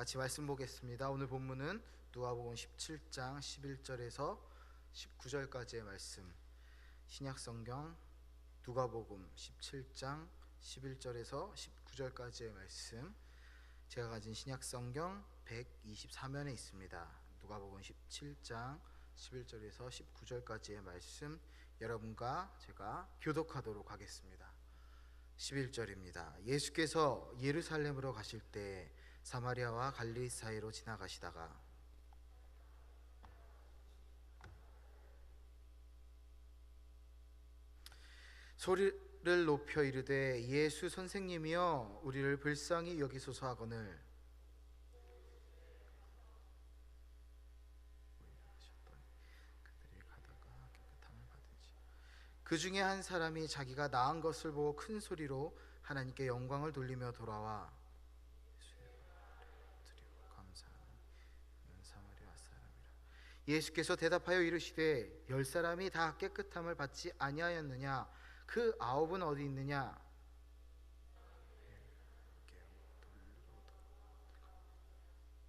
같이 말씀 보겠습니다. 오늘 본문은 누가복음 17장 11절에서 19절까지의 말씀. 신약성경 누가복음 17장 11절에서 19절까지의 말씀. 제가 가진 신약성경 124면에 있습니다. 누가복음 17장 11절에서 19절까지의 말씀 여러분과 제가 교독하도록 하겠습니다. 11절입니다. 예수께서 예루살렘으로 가실 때 사마리아와 갈릴리 사이로 지나가시다가 소리를 높여 이르되 예수 선생님이여 우리를 불쌍히 여기소서 하거늘 그 중에 한 사람이 자기가 나은 것을 보고 큰 소리로 하나님께 영광을 돌리며 돌아와 예수께서 대답하여 이르시되 10사람이 다 깨끗함을 받지 아니하였느냐? 그 9은 어디 있느냐?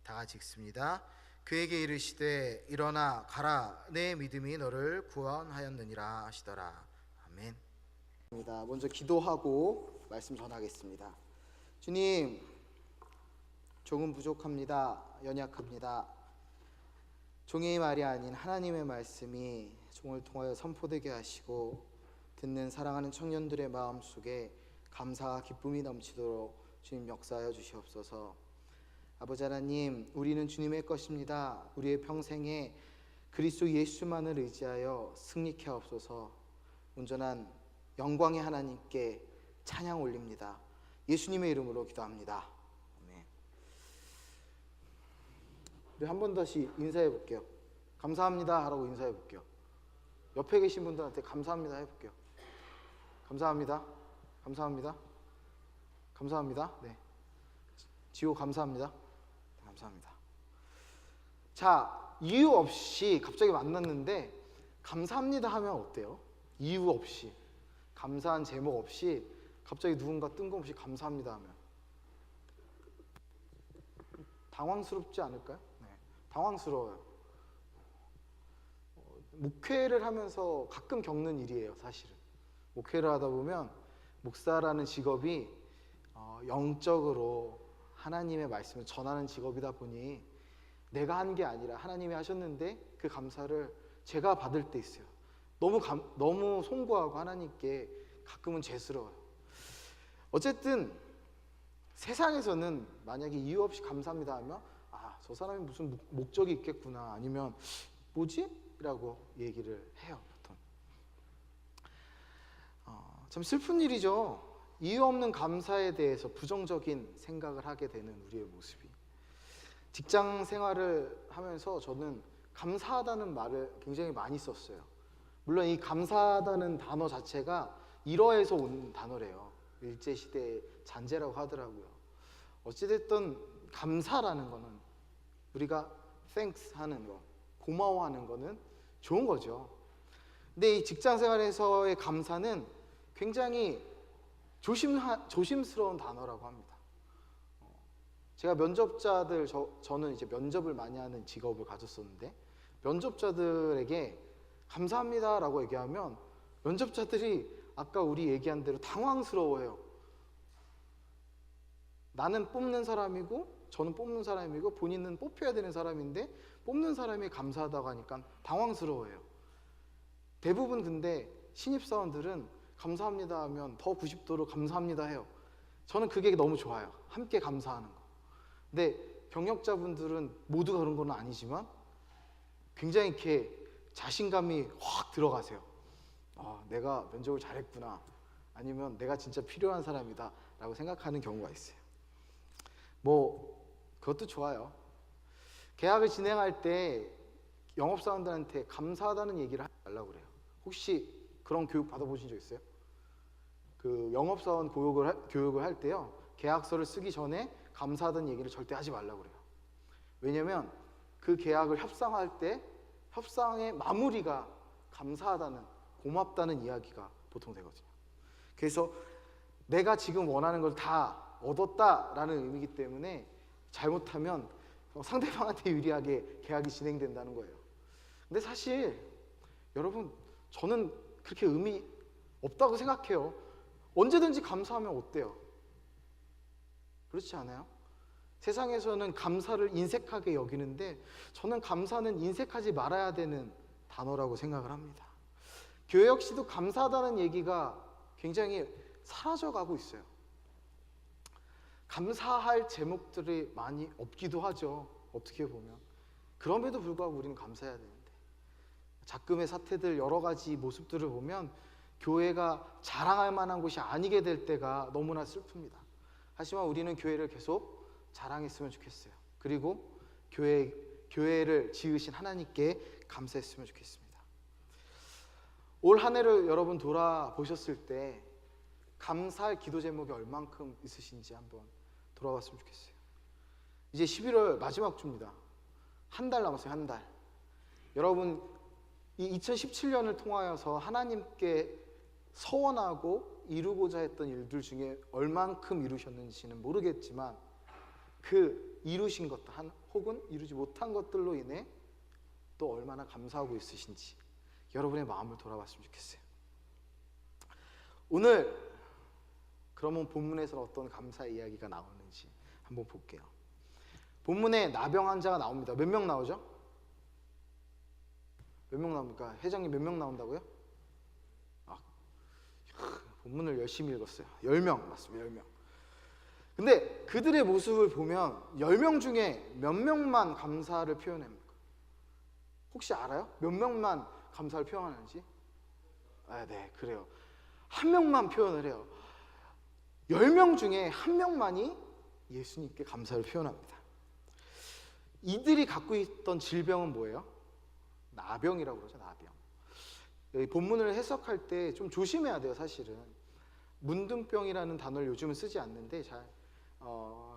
다 같이 읽습니다. 그에게 이르시되 일어나 가라, 내 믿음이 너를 구원하였느니라 하시더라. 아멘. 먼저 기도하고 말씀 전하겠습니다. 주님, 조금 부족합니다. 연약합니다. 종의 말이 아닌 하나님의 말씀이 종을 통하여 선포되게 하시고 듣는 사랑하는 청년들의 마음속에 감사와 기쁨이 넘치도록 주님 역사하여 주시옵소서. 아버지 하나님, 우리는 주님의 것입니다. 우리의 평생에 그리스도 예수만을 의지하여 승리케 하옵소서. 온전한 영광의 하나님께 찬양 올립니다. 예수님의 이름으로 기도합니다. 우리 한 번 다시 인사해 볼게요. 감사합니다 하라고 인사해 볼게요. 옆에 계신 분들한테 감사합니다 해볼게요. 감사합니다. 감사합니다. 감사합니다. 네. 지호 감사합니다. 감사합니다. 자, 이유 없이 갑자기 만났는데 감사합니다 하면 어때요? 이유 없이, 감사한 제목 없이 갑자기 누군가 뜬금없이 감사합니다 하면 당황스럽지 않을까요? 네, 당황스러워요. 목회를 하면서 가끔 겪는 일이에요. 사실은 목회를 하다 보면 목사라는 직업이 영적으로 하나님의 말씀을 전하는 직업이다 보니 내가 한 게 아니라 하나님이 하셨는데 그 감사를 제가 받을 때 있어요. 너무 송구하고 하나님께 가끔은 죄스러워요. 어쨌든 세상에서는 만약에 이유 없이 감사합니다 하면 저 사람이 무슨 목적이 있겠구나, 아니면 뭐지? 라고 얘기를 해요. 보통 참 슬픈 일이죠. 이유 없는 감사에 대해서 부정적인 생각을 하게 되는 우리의 모습이. 직장 생활을 하면서 저는 감사하다는 말을 굉장히 많이 썼어요. 물론 이 감사하다는 단어 자체가 일어에서 온 단어래요. 일제시대의 잔재라고 하더라고요. 어찌됐든 감사라는 거는, 우리가 thanks 하는 거, 고마워하는 거는 좋은 거죠. 근데 이 직장 생활에서의 감사는 굉장히 조심스러운 단어라고 합니다. 제가 면접자들, 저는 이제 면접을 많이 하는 직업을 가졌었는데, 면접자들에게 감사합니다라고 얘기하면 면접자들이 아까 우리 얘기한 대로 당황스러워해요. 나는 뽑는 사람이고 저는 뽑는 사람이고 본인은 뽑혀야 되는 사람인데 뽑는 사람이 감사하다고 하니까 당황스러워해요. 대부분 근데 신입사원들은 감사합니다 하면 더 90도로 감사합니다 해요. 저는 그게 너무 좋아요. 함께 감사하는 거. 근데 경력자분들은 모두가 그런 건 아니지만 굉장히 이렇게 자신감이 확 들어가세요. 내가 면접을 잘했구나, 아니면 내가 진짜 필요한 사람이다 라고 생각하는 경우가 있어요. 그것도 좋아요. 계약을 진행할 때 영업사원들한테 감사하다는 얘기를 하지 말라고 그래요. 혹시 그런 교육 받아보신 적 있어요? 그 영업사원 교육을 할 때요, 계약서를 쓰기 전에 감사하다는 얘기를 절대 하지 말라고 그래요. 왜냐면 그 계약을 협상할 때 협상의 마무리가 감사하다는, 고맙다는 이야기가 보통 되거든요. 그래서 내가 지금 원하는 걸 다 얻었다라는 의미이기 때문에 잘못하면 상대방한테 유리하게 계약이 진행된다는 거예요. 근데 사실 여러분, 저는 그렇게 의미 없다고 생각해요. 언제든지 감사하면 어때요? 그렇지 않아요? 세상에서는 감사를 인색하게 여기는데 저는 감사는 인색하지 말아야 되는 단어라고 생각을 합니다. 교회 역시도 감사하다는 얘기가 굉장히 사라져가고 있어요. 감사할 제목들이 많이 없기도 하죠. 어떻게 보면. 그럼에도 불구하고 우리는 감사해야 되는데, 작금의 사태들 여러 가지 모습들을 보면 교회가 자랑할 만한 곳이 아니게 될 때가 너무나 슬픕니다. 하지만 우리는 교회를 계속 자랑했으면 좋겠어요. 그리고 교회를 지으신 하나님께 감사했으면 좋겠습니다. 올 한 해를 여러분 돌아보셨을 때 감사할 기도 제목이 얼만큼 있으신지 한번 돌아봤으면 좋겠어요. 이제 11월 마지막 주입니다. 한 달 남았어요. 한 달. 여러분, 이 2017년을 통하여서 하나님께 서원하고 이루고자 했던 일들 중에 얼만큼 이루셨는지는 모르겠지만 그 이루신 것들 혹은 이루지 못한 것들로 인해 또 얼마나 감사하고 있으신지 여러분의 마음을 돌아봤으면 좋겠어요. 오늘 그러면 본문에서 어떤 감사 이야기가 나오는지 한번 볼게요. 본문에 나병 환자가 나옵니다. 몇 명 나오죠? 몇 명 나옵니까? 회장님 몇 명 나온다고요? 본문을 열심히 읽었어요. 10명 맞습니다. 10명. 근데 그들의 모습을 보면 10명 중에 몇 명만 감사를 표현합니까? 혹시 알아요? 몇 명만 감사를 표현하는지? 네, 그래요. 한 명만 표현을 해요. 10명 중에 한 명만이 예수님께 감사를 표현합니다. 이들이 갖고 있던 질병은 뭐예요? 나병이라고 그러죠. 나병. 본문을 해석할 때 좀 조심해야 돼요. 사실은 문둥병이라는 단어를 요즘은 쓰지 않는데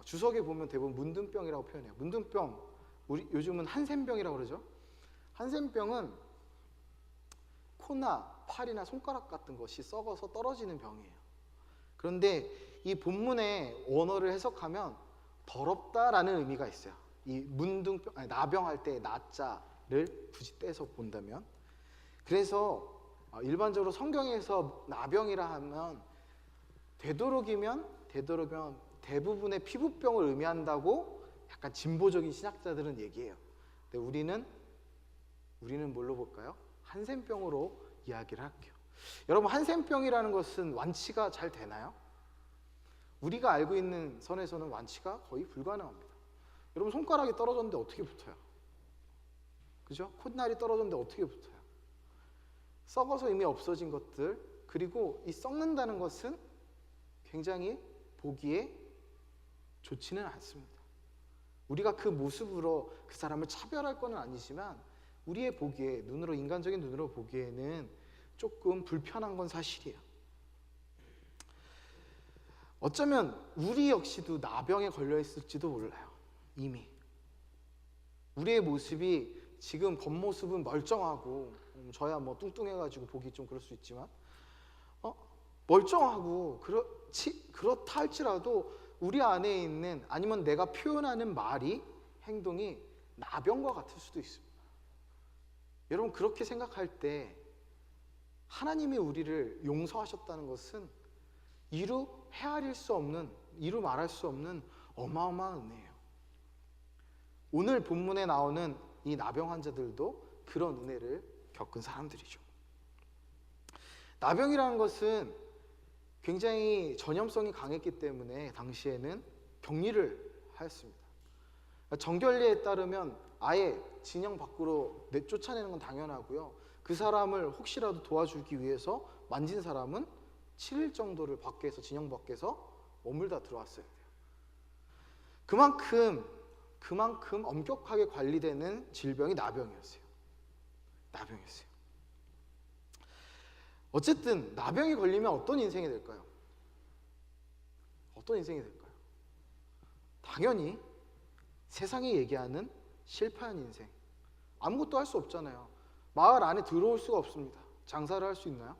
주석에 보면 대부분 문둥병이라고 표현해요. 문둥병, 우리 요즘은 한센병이라고 그러죠. 한센병은 코나 팔이나 손가락 같은 것이 썩어서 떨어지는 병이에요. 그런데 이 본문의 원어를 해석하면 더럽다라는 의미가 있어요. 이 나병할 때 나자를 굳이 떼서 본다면, 그래서 일반적으로 성경에서 나병이라 하면 되도록이면 대부분의 피부병을 의미한다고 약간 진보적인 신학자들은 얘기해요. 근데 우리는 뭘로 볼까요? 한센병으로 이야기를 할게요. 여러분, 한센병이라는 것은 완치가 잘 되나요? 우리가 알고 있는 선에서는 완치가 거의 불가능합니다. 여러분, 손가락이 떨어졌는데 어떻게 붙어요? 그죠? 콧날이 떨어졌는데 어떻게 붙어요? 썩어서 이미 없어진 것들, 그리고 이 썩는다는 것은 굉장히 보기에 좋지는 않습니다. 우리가 그 모습으로 그 사람을 차별할 건 아니지만 우리의 보기에, 인간적인 눈으로 보기에는 조금 불편한 건 사실이에요. 어쩌면 우리 역시도 나병에 걸려 있을지도 몰라요. 이미 우리의 모습이 지금 겉모습은 멀쩡하고, 저야 뭐 뚱뚱해가지고 보기 좀 그럴 수 있지만 멀쩡하고 그렇다 할지라도 우리 안에 있는, 아니면 내가 표현하는 말이, 행동이 나병과 같을 수도 있습니다. 여러분, 그렇게 생각할 때 하나님이 우리를 용서하셨다는 것은 이루 말할 수 없는 어마어마한 은혜예요. 오늘 본문에 나오는 이 나병 환자들도 그런 은혜를 겪은 사람들이죠. 나병이라는 것은 굉장히 전염성이 강했기 때문에 당시에는 격리를 하였습니다. 정결례에 따르면 아예 진영 밖으로 쫓아내는 건 당연하고요. 그 사람을 혹시라도 도와주기 위해서 만진 사람은 7일 정도를 진영 밖에서 머물다 들어왔어야 돼요. 그만큼 엄격하게 관리되는 질병이 나병이었어요. 어쨌든 나병이 걸리면 어떤 인생이 될까요? 당연히 세상이 얘기하는 실패한 인생. 아무것도 할 수 없잖아요. 마을 안에 들어올 수가 없습니다. 장사를 할 수 있나요?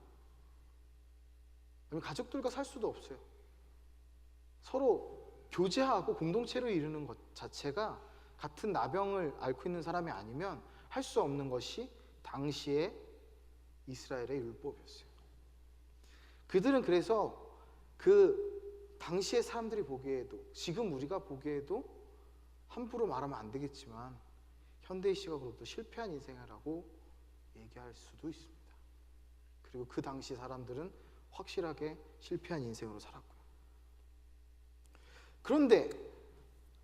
아니면 가족들과 살 수도 없어요. 서로 교제하고 공동체를 이루는 것 자체가 같은 나병을 앓고 있는 사람이 아니면 할 수 없는 것이 당시의 이스라엘의 율법이었어요. 그들은 그래서 그 당시의 사람들이 보기에도, 지금 우리가 보기에도 함부로 말하면 안 되겠지만 현대의 시각으로도 실패한 인생이라고 얘기할 수도 있습니다. 그리고 그 당시 사람들은 확실하게 실패한 인생으로 살았고요. 그런데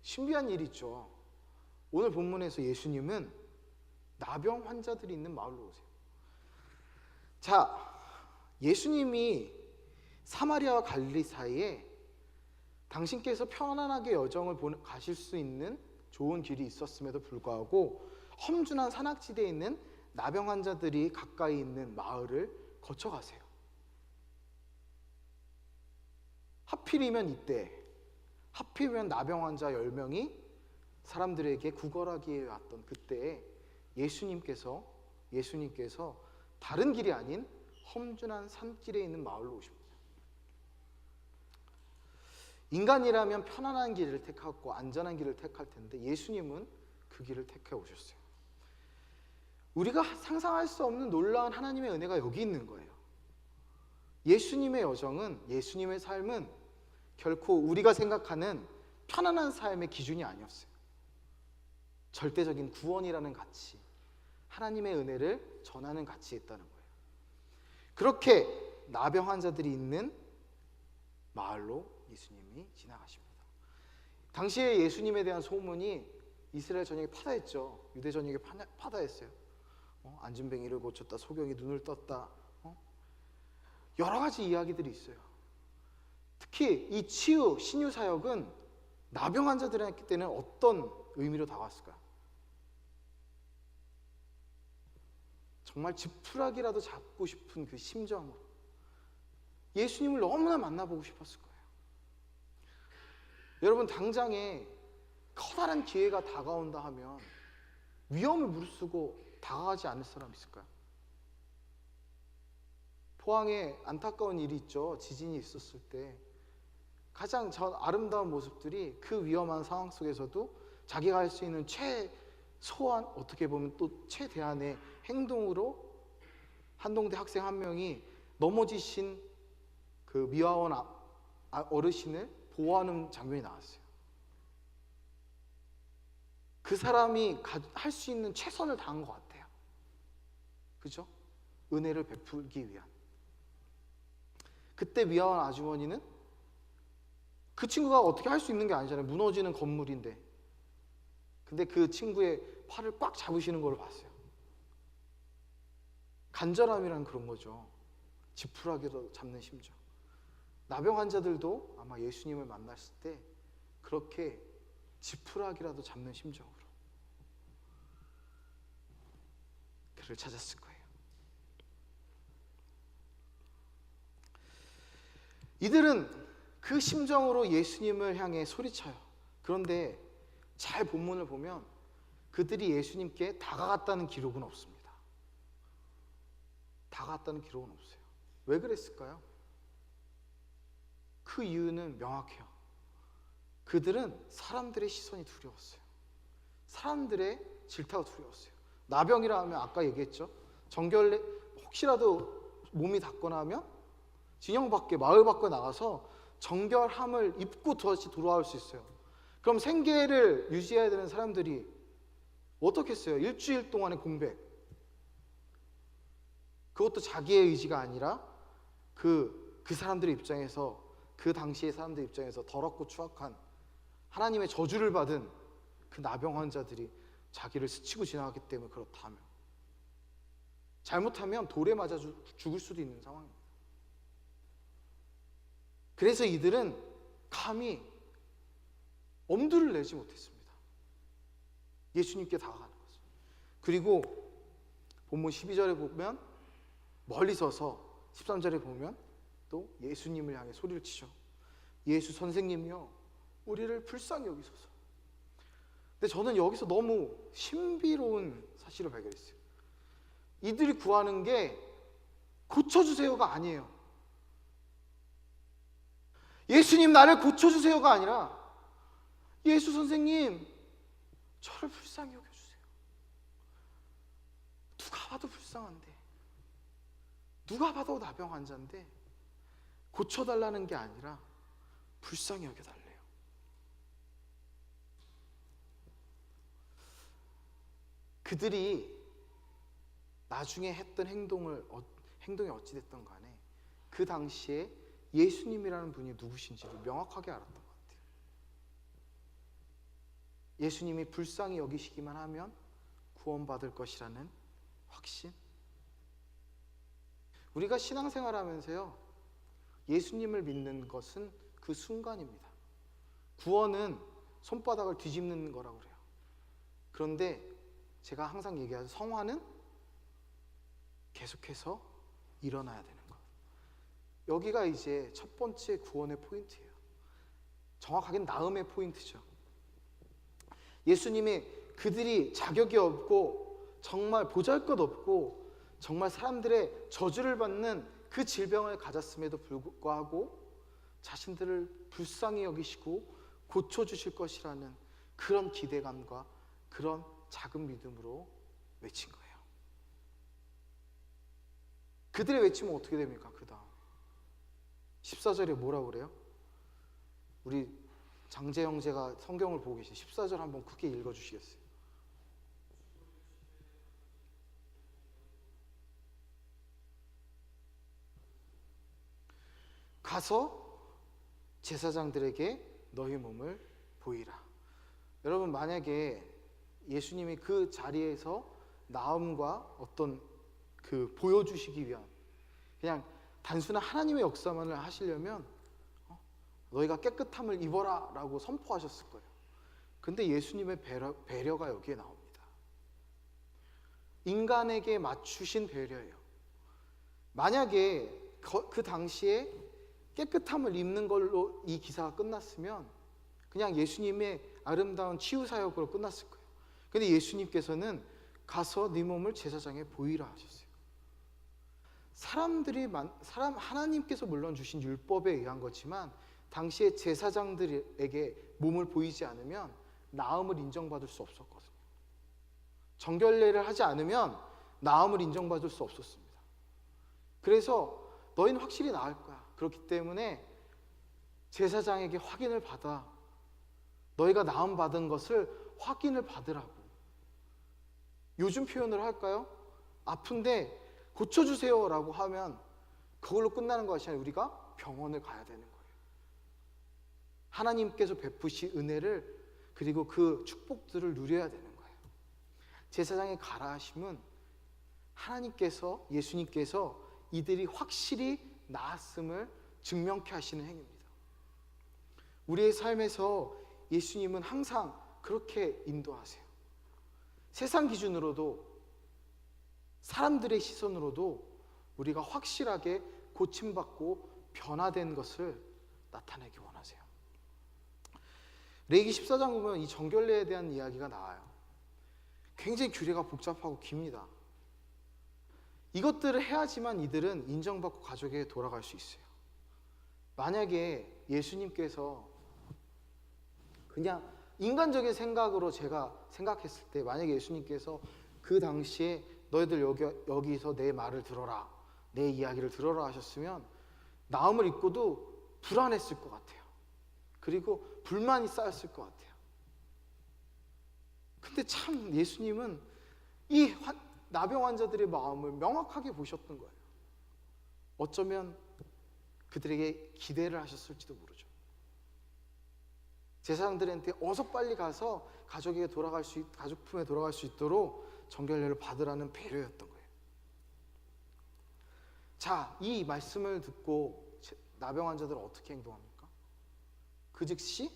신비한 일이 있죠. 오늘 본문에서 예수님은 나병 환자들이 있는 마을로 오세요. 자, 예수님이 사마리아와 갈릴리 사이에 당신께서 편안하게 여정을 가실 수 있는 좋은 길이 있었음에도 불구하고 험준한 산악지대에 있는 나병 환자들이 가까이 있는 마을을 거쳐가세요. 하필이면 이때, 하필이면 나병 환자 10명이 사람들에게 구걸하기에 왔던 그때에 예수님께서 다른 길이 아닌 험준한 산길에 있는 마을로 오십니다. 인간이라면 편안한 길을 택하고 안전한 길을 택할 텐데 예수님은 그 길을 택해 오셨어요. 우리가 상상할 수 없는 놀라운 하나님의 은혜가 여기 있는 거예요. 예수님의 여정은, 예수님의 삶은 결코 우리가 생각하는 편안한 삶의 기준이 아니었어요. 절대적인 구원이라는 가치, 하나님의 은혜를 전하는 가치에 있다는 거예요. 그렇게 나병 환자들이 있는 마을로 예수님이 지나가십니다. 당시에 예수님에 대한 소문이 이스라엘 전역에 파다했죠. 유대 전역에 파다했어요. 안진뱅이를 고쳤다, 소경이 눈을 떴다, 여러 가지 이야기들이 있어요. 특히 이 치유, 신유 사역은 나병 환자들한테는 어떤 의미로 다가왔을까요? 정말 지푸라기라도 잡고 싶은 그 심정으로 예수님을 너무나 만나보고 싶었을 거예요. 여러분, 당장에 커다란 기회가 다가온다 하면 위험을 무릅쓰고 다가가지 않을 사람 있을까요? 포항에 안타까운 일이 있죠. 지진이 있었을 때 가장 아름다운 모습들이 그 위험한 상황 속에서도 자기가 할 수 있는 최소한, 어떻게 보면 또 최대한의 행동으로 한동대 학생 한 명이 넘어지신 그 미화원 어르신을 보호하는 장면이 나왔어요. 그 사람이 할 수 있는 최선을 다한 것 같아요. 그죠? 은혜를 베풀기 위한. 그때 미화원 아주머니는 그 친구가 어떻게 할 수 있는 게 아니잖아요. 무너지는 건물인데. 근데 그 친구의 팔을 꽉 잡으시는 걸 봤어요. 간절함이란 그런 거죠. 지푸라기로 잡는 심정. 나병 환자들도 아마 예수님을 만났을 때 그렇게 지푸라기라도 잡는 심정으로 그를 찾았을 거예요. 이들은 그 심정으로 예수님을 향해 소리쳐요. 그런데 잘 본문을 보면 그들이 예수님께 다가갔다는 기록은 없습니다. 다가갔다는 기록은 없어요. 왜 그랬을까요? 그 이유는 명확해요. 그들은 사람들의 시선이 두려웠어요. 사람들의 질타가 두려웠어요. 나병이라 하면 아까 얘기했죠. 정결례 혹시라도 몸이 닿거나 하면 진영 밖에, 마을 밖에 나가서 정결함을 입고 다시 돌아올 수 있어요. 그럼 생계를 유지해야 되는 사람들이 어떻게 했어요? 일주일 동안의 공백. 그것도 자기의 의지가 아니라 그 사람들의 입장에서, 그 당시의 사람들의 입장에서 더럽고 추악한 하나님의 저주를 받은 그 나병 환자들이 자기를 스치고 지나갔기 때문에 그렇다면, 잘못하면 돌에 맞아 죽을 수도 있는 상황입니다. 그래서 이들은 감히 엄두를 내지 못했습니다. 예수님께 다가가는 거죠. 그리고 본문 12절에 보면 멀리 서서 13절에 보면 또 예수님을 향해 소리를 치죠. 예수 선생님이요, 우리를 불쌍히 여기소서. 근데 저는 여기서 너무 신비로운 사실을 발견했어요. 이들이 구하는 게 고쳐주세요가 아니에요. 예수님 나를 고쳐주세요가 아니라 예수 선생님, 저를 불쌍히 여겨주세요. 누가 봐도 불쌍한데, 누가 봐도 나병 환자인데 고쳐달라는 게 아니라 불쌍히 여겨달래요. 그들이 나중에 했던 행동이 어찌됐든 간에 그 당시에 예수님이라는 분이 누구신지를 명확하게 알았던 것 같아요. 예수님이 불쌍히 여기시기만 하면 구원받을 것이라는 확신. 우리가 신앙생활하면서요, 예수님을 믿는 것은 그 순간입니다. 구원은 손바닥을 뒤집는 거라고 그래요. 그런데 제가 항상 얘기하죠. 성화는 계속해서 일어나야 되는 것. 여기가 이제 첫 번째 구원의 포인트예요. 정확하게는 나음의 포인트죠. 예수님이 그들이 자격이 없고 정말 보잘것없고 정말 사람들의 저주를 받는 그 질병을 가졌음에도 불구하고 자신들을 불쌍히 여기시고 고쳐주실 것이라는 그런 기대감과 그런 작은 믿음으로 외친 거예요. 그들의 외침은 어떻게 됩니까? 그 다음 14절에 뭐라고 그래요? 우리 장재 형제가 성경을 보고 계시 14절 한번 크게 읽어주시겠어요? 가서 제사장들에게 너희 몸을 보이라. 여러분, 만약에 예수님이 그 자리에서 나음과 어떤 그 보여주시기 위한 그냥 단순한 하나님의 역사만을 하시려면 너희가 깨끗함을 입어라 라고 선포하셨을 거예요. 근데 예수님의 배려가 여기에 나옵니다. 인간에게 맞추신 배려예요. 만약에 그 당시에 깨끗함을 입는 걸로 이 기사가 끝났으면 그냥 예수님의 아름다운 치유 사역으로 끝났을 거예요. 근데 예수님께서는 가서 네 몸을 제사장에 보이라 하셨어요. 하나님께서 물론 주신 율법에 의한 거지만 당시에 제사장들에게 몸을 보이지 않으면 나음을 인정받을 수 없었거든요. 정결례를 하지 않으면 나음을 인정받을 수 없었습니다. 그래서 너희는 확실히 나을 거야. 그렇기 때문에 제사장에게 확인을 받아. 너희가 나음 받은 것을 확인을 받으라고. 요즘 표현을 할까요? 아픈데 고쳐주세요 라고 하면 그걸로 끝나는 것이 아니라 우리가 병원을 가야 되는 거예요. 하나님께서 베푸신 은혜를 그리고 그 축복들을 누려야 되는 거예요. 제사장의 가라 하심은 하나님께서, 예수님께서 이들이 확실히 나았음을 증명케 하시는 행위입니다. 우리의 삶에서 예수님은 항상 그렇게 인도하세요. 세상 기준으로도 사람들의 시선으로도 우리가 확실하게 고침받고 변화된 것을 나타내기 원하세요. 레위기 14장 보면 이 정결례에 대한 이야기가 나와요. 굉장히 규례가 복잡하고 깁니다. 이것들을 해야지만 이들은 인정받고 가족에게 돌아갈 수 있어요. 만약에 예수님께서 그냥 인간적인 생각으로 제가 생각했을 때 만약에 예수님께서 그 당시에 너희들 여기서 내 말을 들어라, 내 이야기를 들어라 하셨으면 나음을 입고도 불안했을 것 같아요. 그리고 불만이 쌓였을 것 같아요. 근데 참 예수님은 이 나병 환자들의 마음을 명확하게 보셨던 거예요. 어쩌면 그들에게 기대를 하셨을지도 모르죠. 제사장들한테 어서 빨리 가서 가족 품에 돌아갈 수 있도록 정결례를 받으라는 배려였던 거예요. 자, 이 말씀을 듣고 나병 환자들은 어떻게 행동합니까? 그 즉시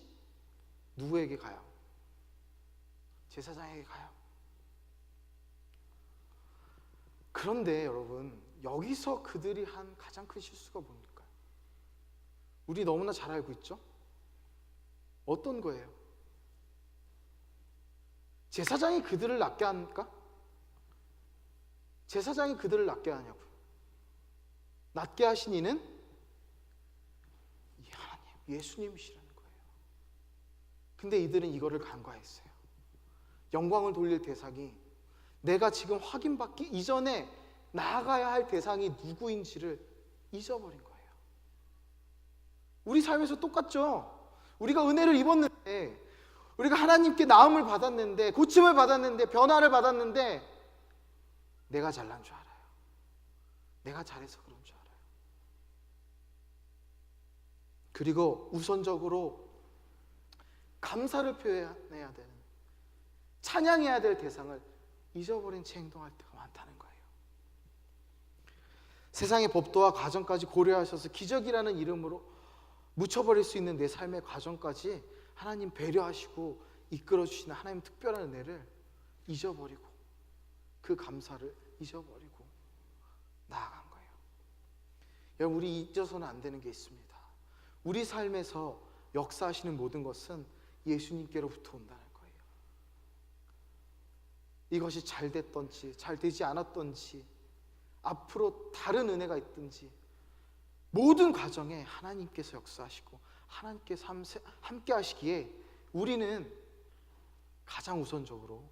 누구에게 가요? 제사장에게 가요. 그런데 여러분, 여기서 그들이 한 가장 큰 실수가 뭡니까? 우리 너무나 잘 알고 있죠? 어떤 거예요? 제사장이 그들을 낫게 합니까? 제사장이 그들을 낫게 하냐고요. 낫게 하신 이는 이 하나님, 예수님이시라는 거예요. 근데 이들은 이거를 간과했어요. 영광을 돌릴 대상이 내가 지금 확인받기 이전에 나아가야 할 대상이 누구인지를 잊어버린 거예요. 우리 삶에서 똑같죠. 우리가 은혜를 입었는데, 우리가 하나님께 나음을 받았는데, 고침을 받았는데, 변화를 받았는데 내가 잘난 줄 알아요. 내가 잘해서 그런 줄 알아요. 그리고 우선적으로 감사를 표현해야 되는, 찬양해야 될 대상을 잊어버린 채 행동할 때가 많다는 거예요. 세상의 법도와 과정까지 고려하셔서 기적이라는 이름으로 묻혀버릴 수 있는 내 삶의 과정까지 하나님 배려하시고 이끌어주시는 하나님 특별한 은혜를 잊어버리고, 그 감사를 잊어버리고 나아간 거예요. 여러분, 우리 잊어서는 안 되는 게 있습니다. 우리 삶에서 역사하시는 모든 것은 예수님께로부터 온다는 거예요. 이것이 잘 됐던지 잘 되지 않았던지, 앞으로 다른 은혜가 있든지, 모든 과정에 하나님께서 역사하시고 하나님께서 함께 하시기에 우리는 가장 우선적으로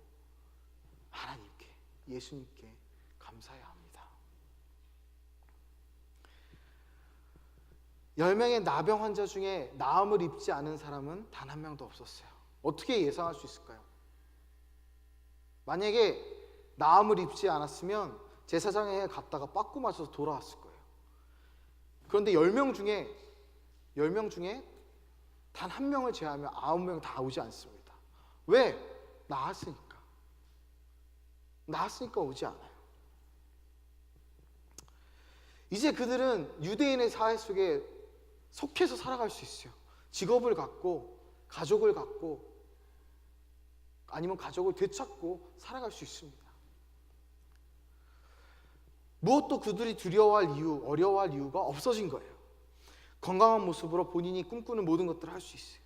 하나님께, 예수님께 감사해야 합니다. 10명의 나병 환자 중에 나음을 입지 않은 사람은 단 한 명도 없었어요. 어떻게 예상할 수 있을까요? 만약에 나음을 입지 않았으면 제사장에 갔다가 빠꾸 맞아서 돌아왔을 거예요. 그런데 10명 중에 단 한 명을 제외하면 9명 다 오지 않습니다. 왜? 나았으니까 오지 않아요. 이제 그들은 유대인의 사회 속에 속해서 살아갈 수 있어요. 직업을 갖고, 가족을 갖고, 아니면 가족을 되찾고 살아갈 수 있습니다. 무엇도 그들이 두려워할 이유, 어려워할 이유가 없어진 거예요. 건강한 모습으로 본인이 꿈꾸는 모든 것들을 할 수 있어요.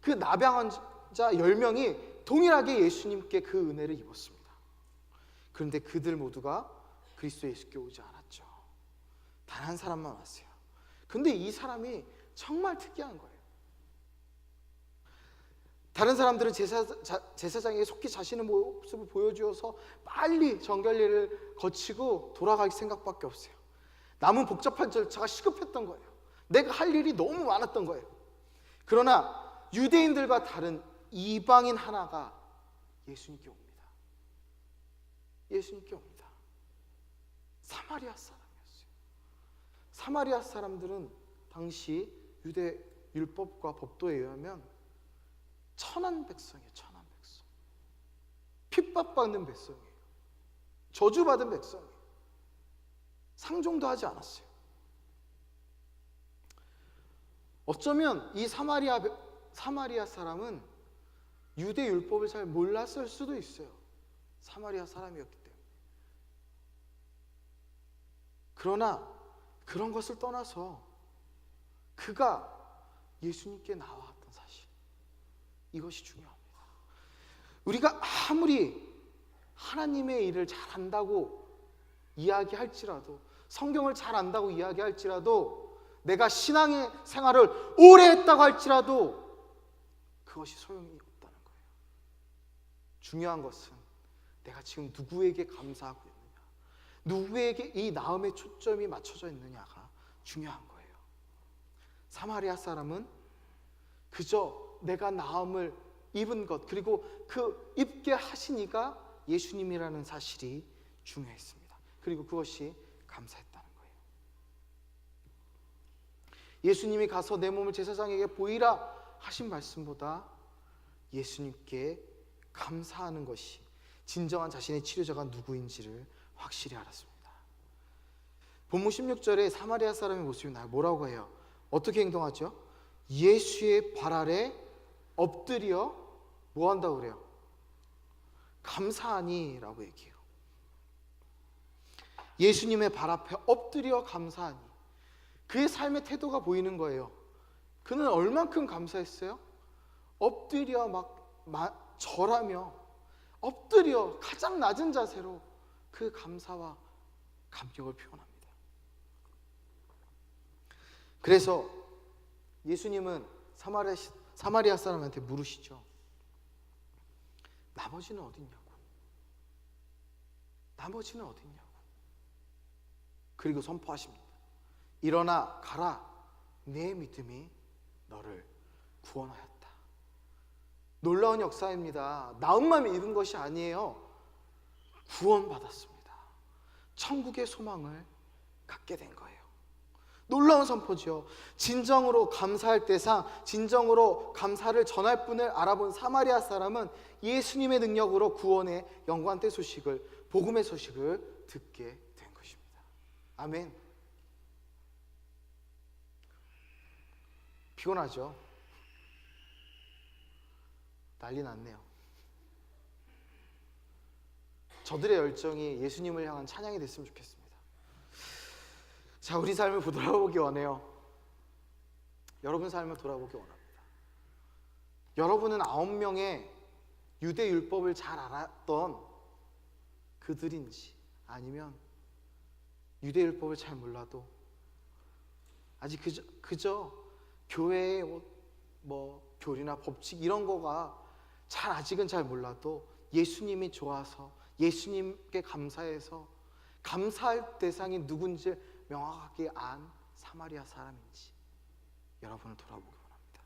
그 나병 환자 10명이 동일하게 예수님께 그 은혜를 입었습니다. 그런데 그들 모두가 그리스도 예수께 오지 않았죠. 단 한 사람만 왔어요. 근데 이 사람이 정말 특이한 거예요. 다른 사람들은 제사장에게 속히 자신의 모습을 보여주어서 빨리 정결례를 거치고 돌아갈 생각밖에 없어요. 남은 복잡한 절차가 시급했던 거예요. 내가 할 일이 너무 많았던 거예요. 그러나 유대인들과 다른 이방인 하나가 예수님께 옵니다. 예수님께 옵니다. 사마리아 사람이었어요. 사마리아 사람들은 당시 유대 율법과 법도에 의하면 천한 백성이에요. 천한 백성. 핍박받는 백성이에요. 저주받은 백성이에요. 상종도 하지 않았어요. 어쩌면 이 사마리아 사람은 유대 율법을 잘 몰랐을 수도 있어요. 사마리아 사람이었기 때문에. 그러나 그런 것을 떠나서 그가 예수님께 나와왔던 사실, 이것이 중요합니다. 우리가 아무리 하나님의 일을 잘한다고 이야기할지라도, 성경을 잘 안다고 이야기할지라도, 내가 신앙의 생활을 오래 했다고 할지라도 그것이 소용이 없다는 거예요. 중요한 것은 내가 지금 누구에게 감사하고 있느냐, 누구에게 이 나음의 초점이 맞춰져 있느냐가 중요한 거예요. 사마리아 사람은 그저 내가 나음을 입은 것, 그리고 그 입게 하신 이가 예수님이라는 사실이 중요했습니다. 그리고 그것이 감사했다는 거예요. 예수님이 가서 내 몸을 제사장에게 보이라 하신 말씀보다 예수님께 감사하는 것이 진정한 자신의 치료자가 누구인지를 확실히 알았습니다. 본문 16절에 사마리아 사람의 모습이 나요. 뭐라고 해요? 어떻게 행동하죠? 예수의 발 아래 엎드려 뭐 한다고 그래요? 감사하니 라고 얘기해요. 예수님의 발 앞에 엎드려 감사하니, 그의 삶의 태도가 보이는 거예요. 그는 얼만큼 감사했어요? 엎드려 절하며 엎드려 가장 낮은 자세로 그 감사와 감격을 표현합니다. 사마리아 사람한테 물으시죠. 나머지는 어딨냐고. 나머지는 어딨냐고. 그리고 선포하십니다. 일어나 가라. 내 믿음이 너를 구원하였다. 놀라운 역사입니다. 나음만 믿은 것이 아니에요. 구원받았습니다. 천국의 소망을 갖게 된 거예요. 놀라운 선포죠. 진정으로 감사할 대상, 진정으로 감사를 전할 분을 알아본 사마리아 사람은 예수님의 능력으로 구원의 영광의 소식을, 복음의 소식을 듣게 된 것입니다. 아멘. 피곤하죠? 난리 났네요. 저들의 열정이 예수님을 향한 찬양이 됐으면 좋겠습니다. 자, 우리 삶을 돌아보기 원해요. 여러분 삶을 돌아보기 원합니다. 여러분은 9명의 유대 율법을 잘 알았던 그들인지, 아니면 유대 율법을 잘 몰라도 아직 그저 교회의 뭐 교리나 법칙 이런 거가 아직은 잘 몰라도 예수님이 좋아서 예수님께 감사해서 감사할 대상이 누군지 명확하게 안 사마리아 사람인지 여러분을 돌아보기 원합니다.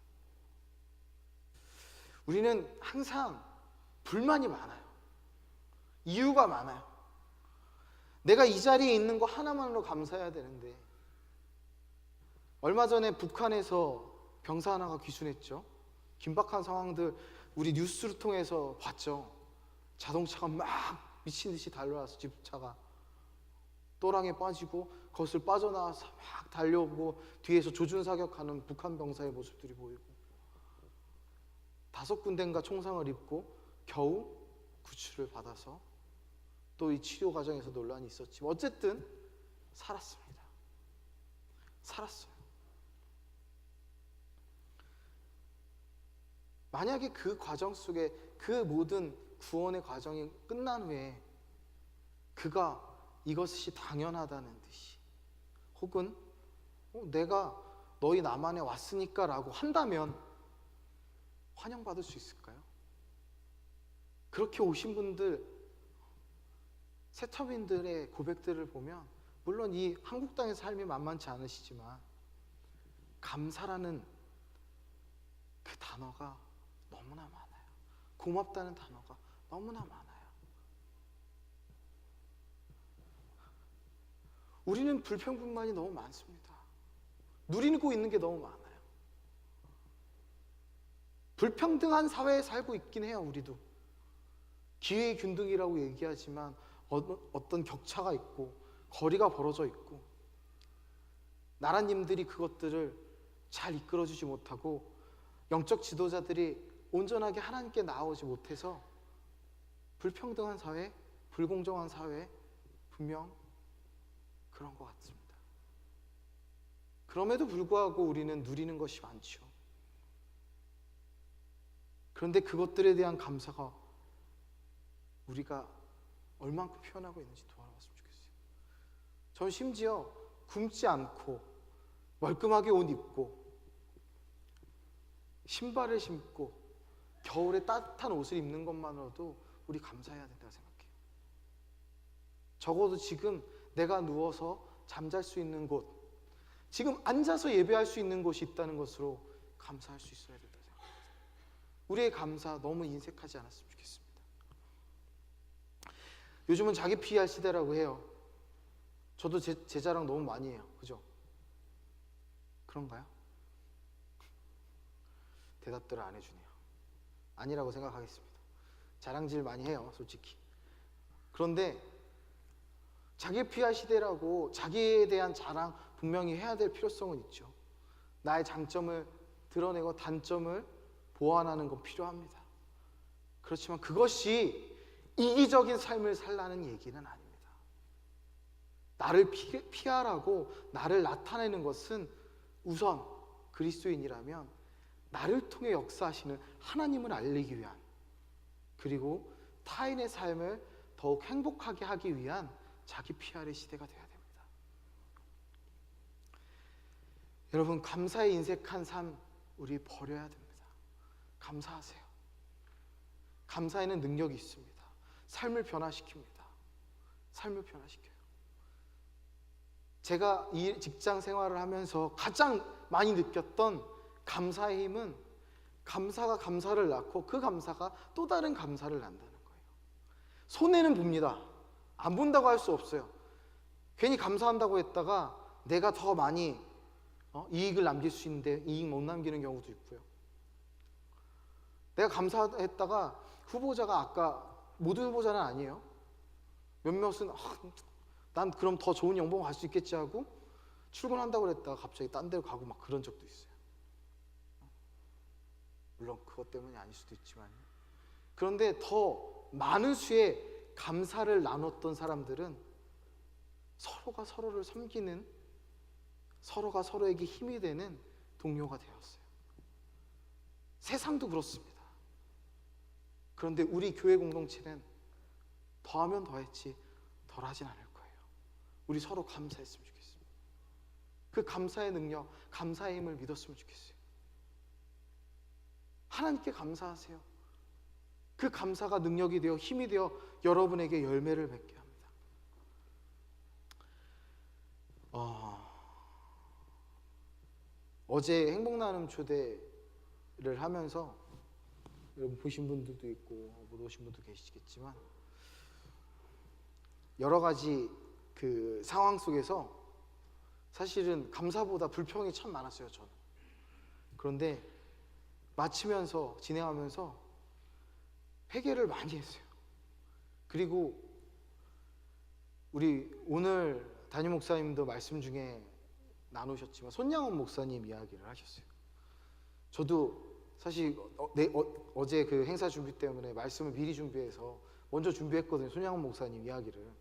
우리는 항상 불만이 많아요. 이유가 많아요. 내가 이 자리에 있는 거 하나만으로 감사해야 되는데, 얼마 전에 북한에서 병사 하나가 귀순했죠. 긴박한 상황들 우리 뉴스를 통해서 봤죠. 자동차가 막 미친 듯이 달려와서 집차가 또랑에 빠지고 그것을 빠져나와서 막 달려오고 뒤에서 조준사격하는 북한 병사의 모습들이 보이고, 5군데인가 총상을 입고 겨우 구출을 받아서 또 이 치료 과정에서 논란이 있었지만 어쨌든 살았습니다. 살았어요. 만약에 그 과정 속에 그 모든 구원의 과정이 끝난 후에 그가 이것이 당연하다는 듯이, 혹은 내가 너희 남한에 왔으니까 라고 한다면 환영받을 수 있을까요? 그렇게 오신 분들, 세터민들의 고백들을 보면 물론 이 한국 땅의 삶이 만만치 않으시지만 감사라는 그 단어가 너무나 많아요. 고맙다는 단어가 너무나 많아요. 우리는 불평불만이 너무 많습니다. 누리고 있는 게 너무 많아요. 불평등한 사회에 살고 있긴 해요. 우리도 기회의 균등이라고 얘기하지만 어떤 격차가 있고 거리가 벌어져 있고, 나라님들이 그것들을 잘 이끌어주지 못하고 영적 지도자들이 온전하게 하나님께 나아오지 못해서 불평등한 사회, 불공정한 사회, 분명 그런 것 같습니다. 그럼에도 불구하고 우리는 누리는 것이 많죠. 그런데 그것들에 대한 감사가 우리가 얼만큼 표현하고 있는지 돌아봤으면 좋겠어요. 전 심지어 굶지 않고 멀끔하게 옷 입고 신발을 신고 겨울에 따뜻한 옷을 입는 것만으로도 우리 감사해야 된다고 생각해요. 적어도 지금 내가 누워서 잠잘 수 있는 곳, 지금 앉아서 예배할 수 있는 곳이 있다는 것으로 감사할 수 있어야 된다고 생각합니다. 우리의 감사 너무 인색하지 않았으면 좋겠습니다. 요즘은 자기 PR 시대라고 해요. 저도 제 자랑 너무 많이 해요. 그죠? 그런가요? 대답들을 안 해주네요. 아니라고 생각하겠습니다. 자랑질 많이 해요, 솔직히. 그런데 자기 PR 시대라고 자기에 대한 자랑 분명히 해야 될 필요성은 있죠. 나의 장점을 드러내고 단점을 보완하는 건 필요합니다. 그렇지만 그것이 이기적인 삶을 살라는 얘기는 아닙니다. 나를 피하라고 나를 나타내는 것은 우선 그리스도인이라면 나를 통해 역사하시는 하나님을 알리기 위한, 그리고 타인의 삶을 더욱 행복하게 하기 위한 자기 PR의 시대가 되어야 됩니다. 여러분, 감사에 인색한 삶 우리 버려야 됩니다. 감사하세요. 감사에는 능력이 있습니다. 삶을 변화시킵니다. 삶을 변화시켜요. 제가 이 직장 생활을 하면서 가장 많이 느꼈던 감사의 힘은 감사가 감사를 낳고 그 감사가 또 다른 감사를 낳는다는 거예요. 손해는 봅니다. 안 본다고 할 수 없어요. 괜히 감사한다고 했다가 내가 더 많이 이익을 남길 수 있는데 이익 못 남기는 경우도 있고요. 내가 감사했다가 후보자가 아까 모든 후보자는 아니에요. 몇몇은 난 그럼 더 좋은 연봉 갈 수 있겠지 하고 출근한다고 그랬다가 갑자기 딴 데로 가고 막 그런 적도 있어요. 물론 그것 때문이 아닐 수도 있지만, 그런데 더 많은 수의 감사를 나눴던 사람들은 서로가 서로를 섬기는, 서로가 서로에게 힘이 되는 동료가 되었어요. 세상도 그렇습니다. 그런데 우리 교회 공동체는 더하면 더했지 덜하진 않을 거예요. 우리 서로 감사했으면 좋겠습니다. 그 감사의 능력, 감사의 힘을 믿었으면 좋겠어요. 하나님께 감사하세요. 그 감사가 능력이 되어 힘이 되어 여러분에게 열매를 맺게 합니다. 어제 행복나눔 초대를 하면서 여러분 보신 분들도 있고 못 오신 분도 계시겠지만, 여러 가지 그 상황 속에서 사실은 감사보다 불평이 참 많았어요, 저는. 그런데 마치면서 진행하면서 회개를 많이 했어요. 그리고 우리 오늘 담임 목사님도 말씀 중에 나누셨지만 손양원 목사님 이야기를 하셨어요. 저도 사실 어제 그 행사 준비 때문에 말씀을 미리 준비해서 먼저 준비했거든요. 손양원 목사님 이야기를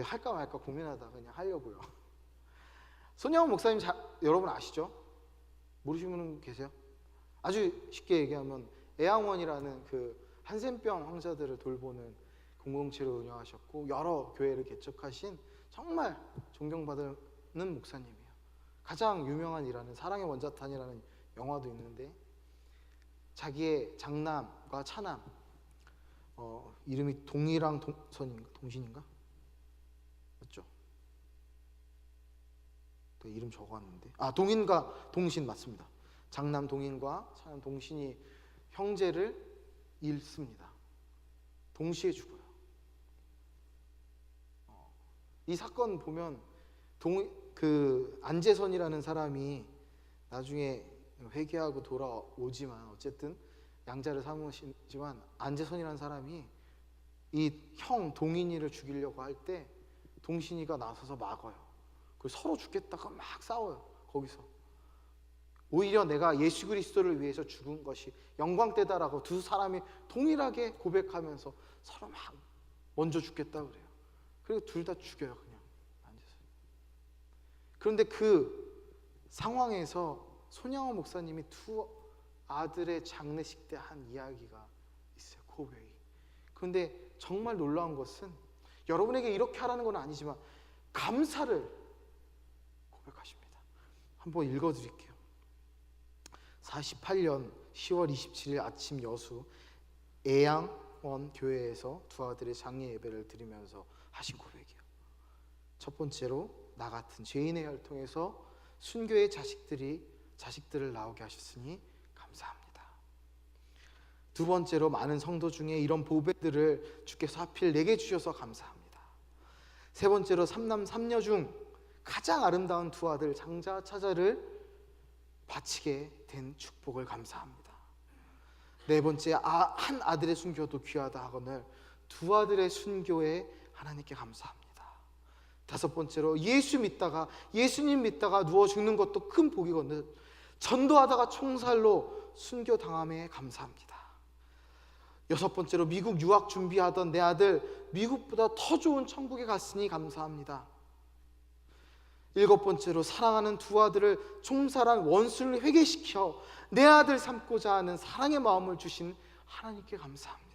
할까 말까 고민하다가 그냥 하려고요. 손양원 목사님 여러분 아시죠? 모르시는 분 계세요? 아주 쉽게 얘기하면 애양원이라는 그 한센병 환자들을 돌보는 공동체를 운영하셨고 여러 교회를 개척하신 정말 존경받는 목사님이에요. 가장 유명한 일하는 사랑의 원자탄이라는 영화도 있는데, 자기의 장남과 차남, 이름이 동이랑 동신인가? 맞죠? 이름 적어왔는데, 동인과 동신 맞습니다. 장남 동인과 차남 동신이 형제를 잃습니다. 동시에 죽어요. 이 사건 보면 안재선이라는 사람이 나중에 회개하고 돌아오지만, 어쨌든 양자를 삼으시지만 안재선이라는 사람이 이 형 동인이를 죽이려고 할 때 동신이가 나서서 막아요. 그리고 서로 죽겠다가 막 싸워요. 거기서 오히려 내가 예수 그리스도를 위해서 죽은 것이 영광되다라고 두 사람이 동일하게 고백하면서 서로 막 먼저 죽겠다 그래요. 그리고 둘 다 죽여요, 그냥 앉아서. 그런데 그 상황에서 손양원 목사님이 두 아들의 장례식 때 한 이야기가 있어요, 고백이. 그런데 정말 놀라운 것은 여러분에게 이렇게 하라는 건 아니지만 감사를 고백하십니다. 한번 읽어드릴게요. 48년 10월 27일 아침 여수 애양원 교회에서 두 아들의 장례 예배를 드리면서 하신 고백이에요. 첫 번째로, 나 같은 죄인의 혈통에서 순교의 자식들을 나오게 하셨으니 감사합니다. 두 번째로, 많은 성도 중에 이런 보배들을 주께서 하필 내게 주셔서 감사합니다. 세 번째로, 삼남 삼녀 중 가장 아름다운 두 아들 장자 차자를 바치게 된 축복을 감사합니다. 네 번째, 한 아들의 순교도 귀하다 하거늘 두 아들의 순교에 하나님께 감사합니다. 다섯 번째로, 예수님 믿다가 누워 죽는 것도 큰 복이거늘 전도하다가 총살로 순교 당함에 감사합니다. 여섯 번째로, 미국 유학 준비하던 내 아들 미국보다 더 좋은 천국에 갔으니 감사합니다. 일곱 번째로, 사랑하는 두 아들을 총살한 원수를 회개시켜 내 아들 삼고자 하는 사랑의 마음을 주신 하나님께 감사합니다.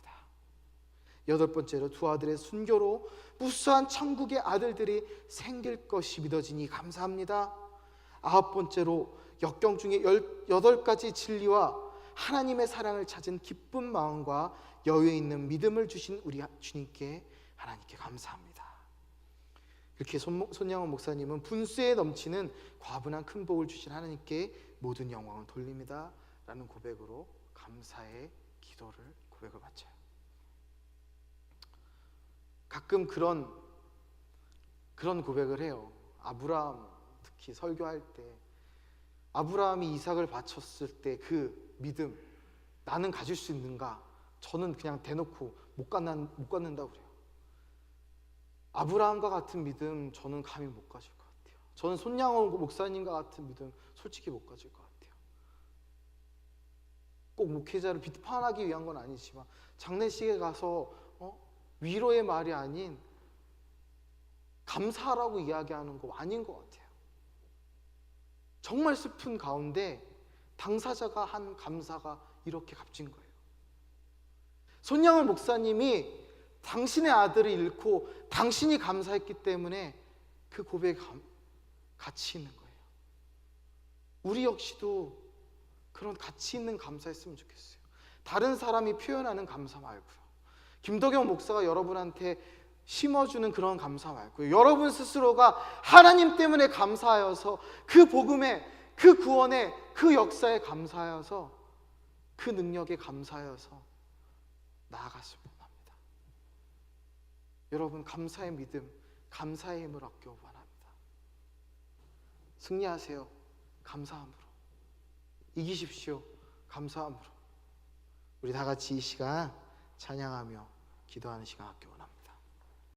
여덟 번째로, 두 아들의 순교로 무수한 천국의 아들들이 생길 것이 믿어지니 감사합니다. 아홉 번째로, 역경 중에 18가지 진리와 하나님의 사랑을 찾은 기쁜 마음과 여유 있는 믿음을 주신 우리 주님께 하나님께 감사합니다. 이렇게 손양원 목사님은 분수에 넘치는 과분한 큰 복을 주신 하나님께 모든 영광을 돌립니다 라는 고백으로 감사의 기도를 고백을 바쳐요. 가끔 그런 고백을 해요. 아브라함 특히 설교할 때 아브라함이 이삭을 바쳤을 때 그 믿음 나는 가질 수 있는가? 저는 그냥 대놓고 못 갖는다고 그래요. 아브라함과 같은 믿음 저는 감히 못 가질 것 같아요. 저는 손양원 목사님과 같은 믿음 솔직히 못 가질 것 같아요. 꼭 목회자를 비판하기 위한 건 아니지만 장례식에 가서 위로의 말이 아닌 감사하라고 이야기하는 거 아닌 것 같아요. 정말 슬픈 가운데 당사자가 한 감사가 이렇게 값진 거예요. 손양원 목사님이 당신의 아들을 잃고 당신이 감사했기 때문에 그 고백에 가치 있는 거예요. 우리 역시도 그런 가치 있는 감사했으면 좋겠어요. 다른 사람이 표현하는 감사 말고요. 김덕영 목사가 여러분한테 심어주는 그런 감사 말고요. 여러분 스스로가 하나님 때문에 감사하여서 그 복음에, 그 구원에, 그 역사에 감사하여서 그 능력에 감사하여서 나아갔으면 합니다. 여러분 감사의 믿음, 감사의 힘을 얻기 원합니다. 승리하세요. 감사함으로. 이기십시오. 감사함으로. 우리 다 같이 이 시간 찬양하며 기도하는 시간 갖기 원합니다.